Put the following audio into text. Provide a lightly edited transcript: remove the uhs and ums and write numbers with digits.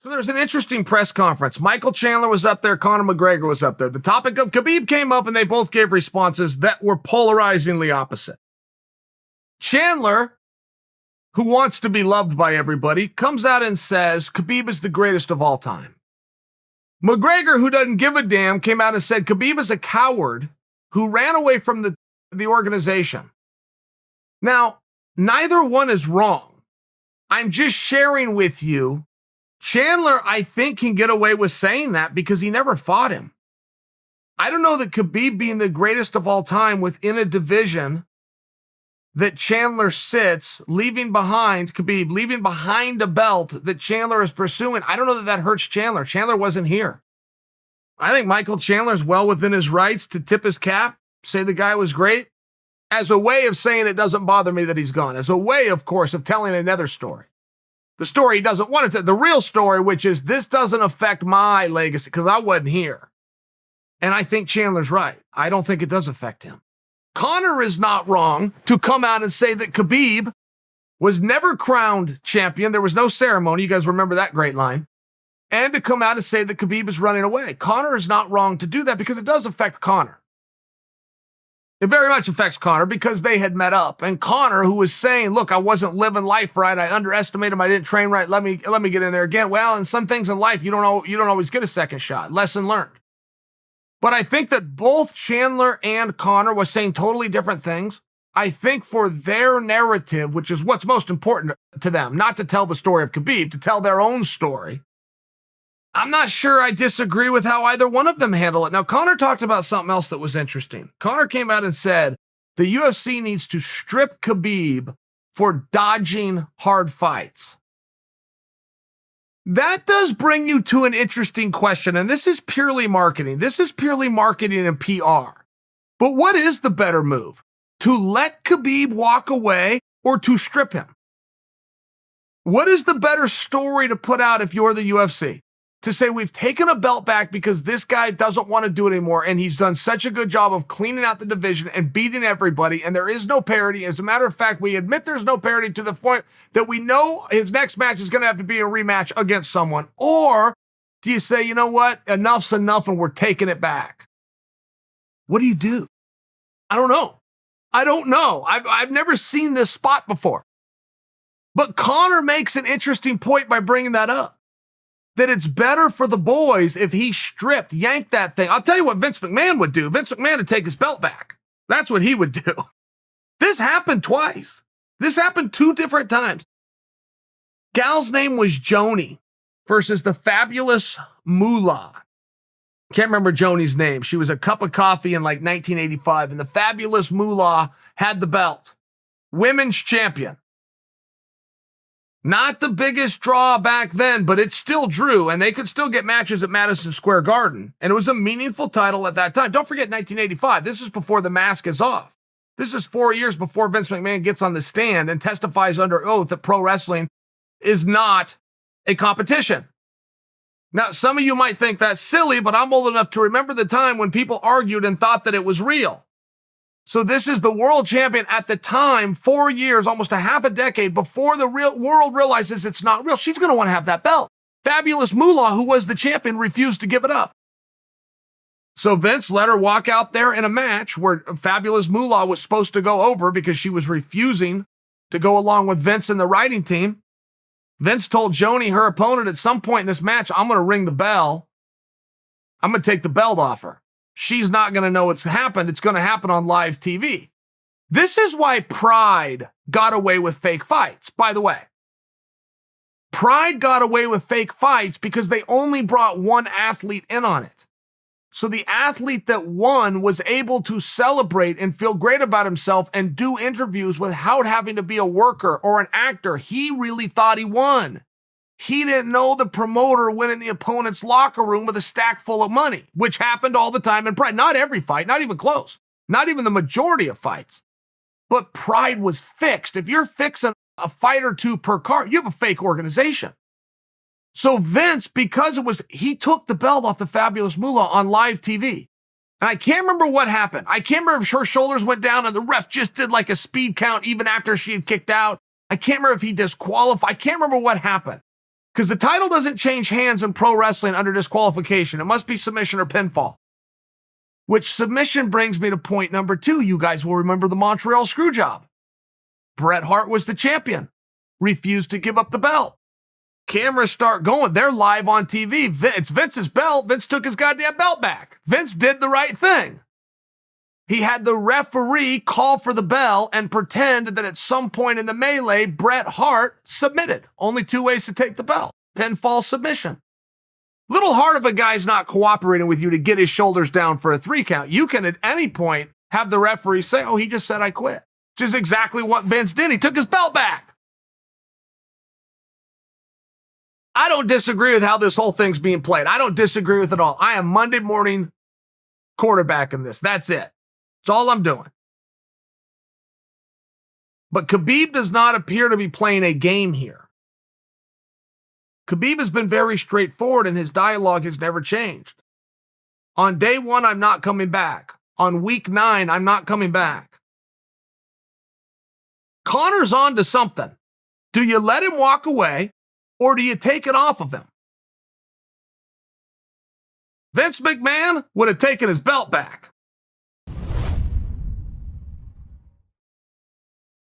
So there's an interesting press conference. Michael Chandler was up there. Conor McGregor was up there. The topic of Khabib came up and they both gave responses that were polarizingly opposite. Chandler, who wants to be loved by everybody, comes out and says Khabib is the greatest of all time. McGregor, who doesn't give a damn, came out and said Khabib is a coward who ran away from the organization. Now, neither one is wrong. I'm just sharing with you. Chandler, I think, can get away with saying that because he never fought him. I don't know that Khabib being the greatest of all time within a division that Chandler sits, leaving behind Khabib, leaving behind a belt that Chandler is pursuing. I don't know that hurts Chandler. Chandler wasn't here. I think Michael Chandler's well within his rights to tip his cap, say the guy was great, as a way of saying it doesn't bother me that he's gone, as a way, of course, of telling another story. The story he doesn't want to tell, the real story, which is this doesn't affect my legacy because I wasn't here. And I think Chandler's right. I don't think it does affect him. Conor is not wrong to come out and say that Khabib was never crowned champion. There was no ceremony. You guys remember that great line. And to come out and say that Khabib is running away. Conor is not wrong to do that because it does affect Conor. It very much affects Conor because they had met up. And Conor, who was saying, look, I wasn't living life right. I underestimated him. I didn't train right. Let me get in there again. Well, in some things in life, you don't always get a second shot. Lesson learned. But I think that both Chandler and Conor was saying totally different things. I think for their narrative, which is what's most important to them, not to tell the story of Khabib, to tell their own story, I'm not sure I disagree with how either one of them handle it. Now, Conor talked about something else that was interesting. Conor came out and said the UFC needs to strip Khabib for dodging hard fights. That does bring you to an interesting question, and this is purely marketing. This is purely marketing and PR. But what is the better move? To let Khabib walk away or to strip him? What is the better story to put out if you're the UFC? To say we've taken a belt back because this guy doesn't want to do it anymore and he's done such a good job of cleaning out the division and beating everybody and there is no parity. As a matter of fact, we admit there's no parity to the point that we know his next match is going to have to be a rematch against someone. Or do you say, you know what, enough's enough and we're taking it back? What do you do? I don't know. I've never seen this spot before. But Conor makes an interesting point by bringing that up. That it's better for the boys if he yanked that thing. I'll tell you what Vince McMahon would do. Vince McMahon would take his belt back. That's what he would do. This happened twice. This happened 2 different times. Gal's name was Joni versus the fabulous Moolah. Can't remember Joni's name. She was a cup of coffee in like 1985, and the fabulous Moolah had the belt. Women's champion. Not the biggest draw back then, but it still drew, and they could still get matches at Madison Square Garden. And it was a meaningful title at that time. Don't forget 1985. This is before the mask is off. This is 4 years before Vince McMahon gets on the stand and testifies under oath that pro wrestling is not a competition. Now, some of you might think that's silly, but I'm old enough to remember the time when people argued and thought that it was real. So this is the world champion at the time, 4 years, almost a half a decade before the real world realizes it's not real. She's going to want to have that belt. Fabulous Moolah, who was the champion, refused to give it up. So Vince let her walk out there in a match where Fabulous Moolah was supposed to go over because she was refusing to go along with Vince and the writing team. Vince told Joni, her opponent, at some point in this match, I'm going to ring the bell. I'm going to take the belt off her. She's not going to know it's happened. It's going to happen on live TV. This is why Pride got away with fake fights, by the way. Pride got away with fake fights because they only brought one athlete in on it. So the athlete that won was able to celebrate and feel great about himself and do interviews without having to be a worker or an actor. He really thought he won. He didn't know the promoter went in the opponent's locker room with a stack full of money, which happened all the time in Pride. Not every fight, not even close. Not even the majority of fights. But Pride was fixed. If you're fixing a fight or two per card, you have a fake organization. So Vince, because he took the belt off the Fabulous Moolah on live TV. And I can't remember what happened. I can't remember if her shoulders went down and the ref just did like a speed count even after she had kicked out. I can't remember if he disqualified. I can't remember what happened. Because the title doesn't change hands in pro wrestling under disqualification. It must be submission or pinfall. Which submission brings me to point number 2. You guys will remember the Montreal Screwjob. Bret Hart was the champion. Refused to give up the belt. Cameras start going. They're live on TV. It's Vince's belt. Vince took his goddamn belt back. Vince did the right thing. He had the referee call for the bell and pretend that at some point in the melee, Bret Hart submitted. Only 2 ways to take the belt. Pinfall, submission. Little hard if a guy's not cooperating with you to get his shoulders down for a 3 count. You can at any point have the referee say, oh, he just said I quit. Which is exactly what Vince did. He took his belt back. I don't disagree with how this whole thing's being played. I don't disagree with it all. I am Monday morning quarterbacking this. That's it. That's all I'm doing. But Khabib does not appear to be playing a game here. Khabib has been very straightforward and his dialogue has never changed. On day 1, I'm not coming back. On week 9, I'm not coming back. Connor's on to something. Do you let him walk away or do you take it off of him? Vince McMahon would have taken his belt back.